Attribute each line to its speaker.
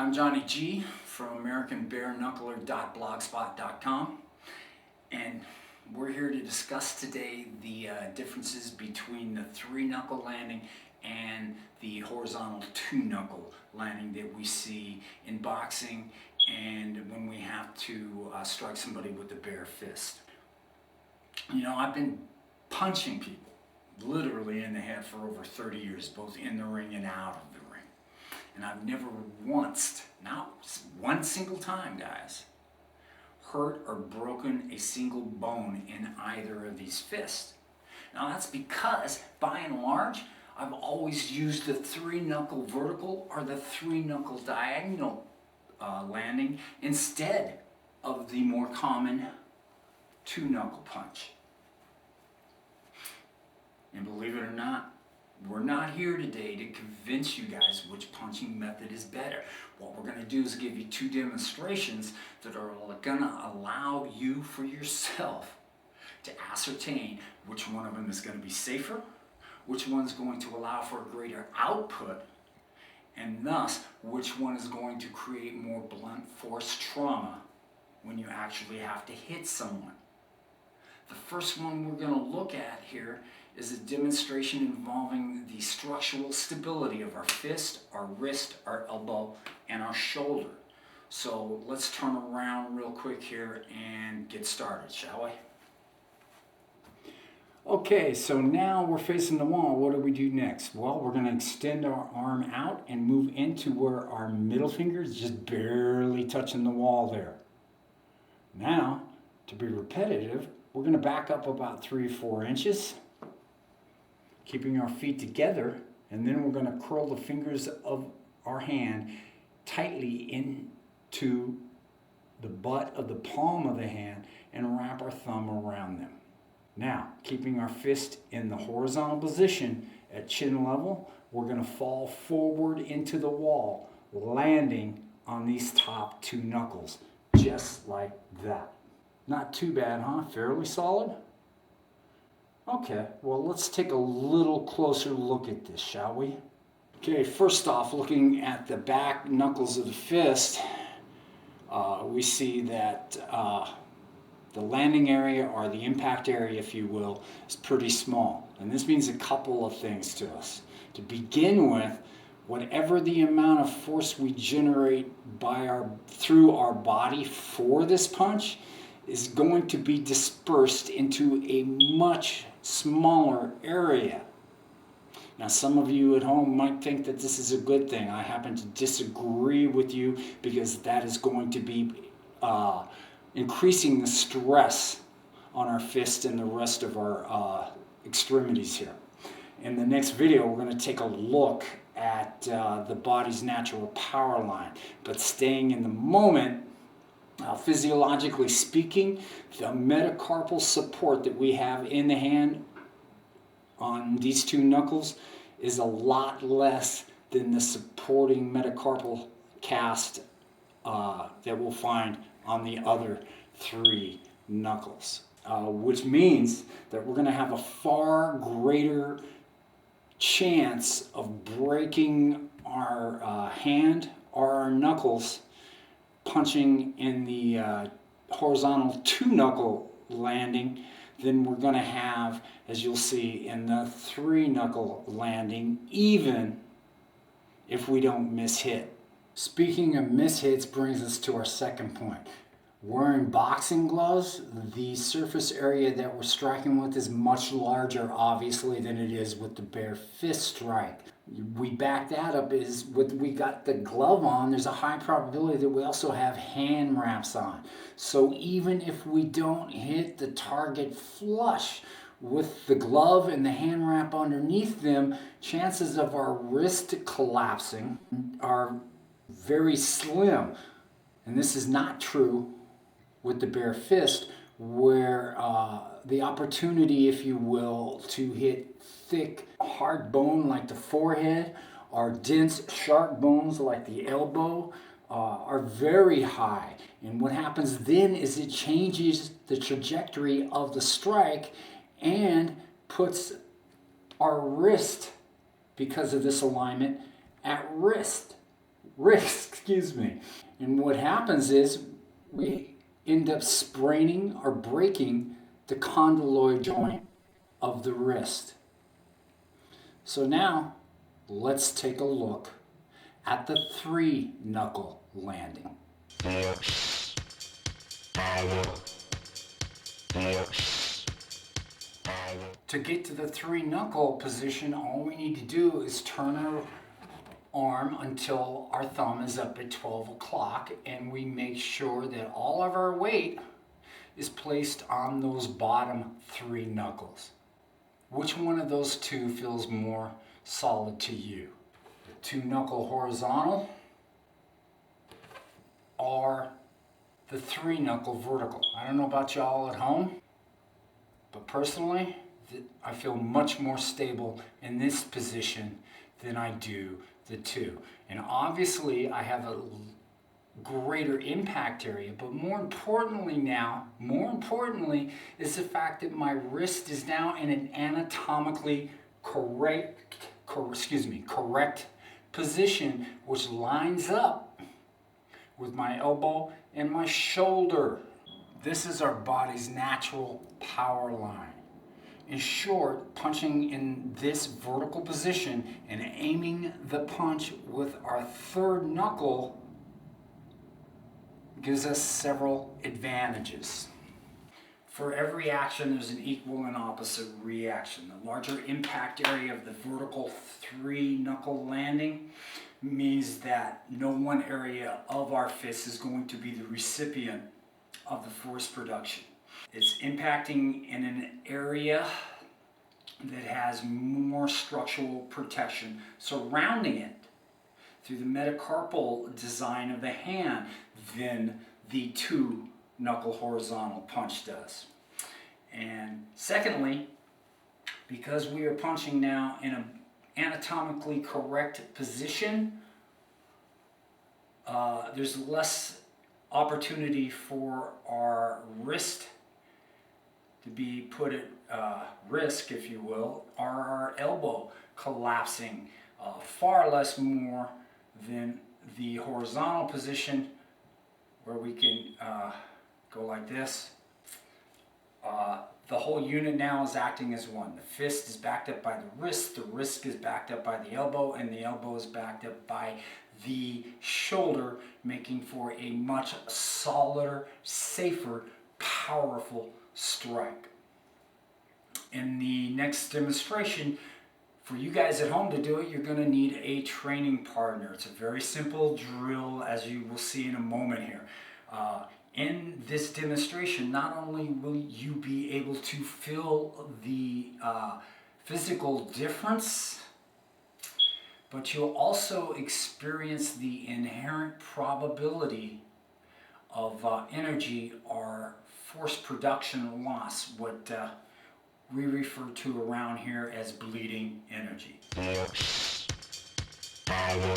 Speaker 1: I'm Johnny G from AmericanBareKnuckler.blogspot.com, and we're here to discuss today the differences between the three-knuckle landing and the horizontal two-knuckle landing that we see in boxing and when we have to strike somebody with the bare fist. You know, I've been punching people literally in the head for over 30 years, both in the ring and out of the ring. And I've never once, not one single time, guys, hurt or broken a single bone in either of these fists. Now that's because, by and large, I've always used the three-knuckle vertical or the three-knuckle diagonal landing instead of the more common two-knuckle punch. And believe it or not, we're not here today to convince you guys which punching method is better. What we're going to do is give you two demonstrations that are going to allow you for yourself to ascertain which one of them is going to be safer, which one's going to allow for greater output, and thus which one is going to create more blunt force trauma when you actually have to hit someone. The first one we're going to look at here is a demonstration involving the structural stability of our fist, our wrist, our elbow, and our shoulder. So let's turn around real quick here and get started, shall we? Okay, so now we're facing the wall. What do we do next? Well, we're going to extend our arm out and move into where our middle finger is just barely touching the wall there. Now, to be repetitive, we're going to back up about 3 or 4 inches, keeping our feet together, and then we're going to curl the fingers of our hand tightly into the butt of the palm of the hand and wrap our thumb around them. Now, keeping our fist in the horizontal position at chin level, we're going to fall forward into the wall, landing on these top two knuckles, just like that. Not too bad, huh? Fairly solid? Okay, well, let's take a little closer look at this, shall we? Okay, first off, looking at the back knuckles of the fist, we see that the landing area, or the impact area, if you will, is pretty small. And this means a couple of things to us. To begin with, whatever the amount of force we generate through our body for this punch is going to be dispersed into a much smaller area. Now, some of you at home might think that this is a good thing. I happen to disagree with you, because that is going to be increasing the stress on our fist and the rest of our extremities here. In the next video, we're going to take a look at the body's natural power line. But staying in the moment, physiologically speaking, the metacarpal support that we have in the hand on these two knuckles is a lot less than the supporting metacarpal cast that we'll find on the other three knuckles, which means that we're going to have a far greater chance of breaking our hand or our knuckles punching in the horizontal two-knuckle landing than we're going to have, as you'll see, in the three-knuckle landing, even if we don't miss hit. Speaking of miss hits brings us to our second point. Wearing boxing gloves, the surface area that we're striking with is much larger, obviously, than it is with the bare fist strike. We back that up is with we got the glove on, there's a high probability that we also have hand wraps on. So even if we don't hit the target flush with the glove and the hand wrap underneath them, chances of our wrist collapsing are very slim. And this is not true with the bare fist, where the opportunity, if you will, to hit thick, hard bone like the forehead, or dense, sharp bones like the elbow are very high. And what happens then is it changes the trajectory of the strike and puts our wrist, because of this alignment, at risk. wrist, excuse me. And what happens is we end up spraining or breaking the condyloid joint of the wrist. So now let's take a look at the 3-knuckle landing. To get to the 3-knuckle position, all we need to do is turn our arm until our thumb is up at 12 o'clock, and we make sure that all of our weight is placed on those bottom 3 knuckles. Which one of those two feels more solid to you? The 2-knuckle horizontal or the 3-knuckle vertical? I don't know about y'all at home, but personally, I feel much more stable in this position than I do the 2. And obviously I have a greater impact area, but more importantly is the fact that my wrist is now in an anatomically correct position, which lines up with my elbow and my shoulder. This is our body's natural power line. In short, punching in this vertical position and aiming the punch with our 3rd knuckle gives us several advantages. For every action, there's an equal and opposite reaction. The larger impact area of the vertical 3-knuckle landing means that no one area of our fist is going to be the recipient of the force production. It's impacting in an area that has more structural protection surrounding it through the metacarpal design of the hand than the 2-knuckle horizontal punch does. And secondly, because we are punching now in an anatomically correct position, there's less opportunity for our wrist to be put at risk, if you will, or our elbow collapsing far less more than the horizontal position, where we can go like this. The whole unit now is acting as one. The fist is backed up by the wrist is backed up by the elbow, and the elbow is backed up by the shoulder, making for a much solider, safer, powerful strike. In the next demonstration, for you guys at home to do it, you're going to need a training partner. It's a very simple drill, as you will see in a moment here. In this demonstration, not only will you be able to feel the physical difference, but you'll also experience the inherent probability of energy or force production loss, what we refer to around here as bleeding energy. Power.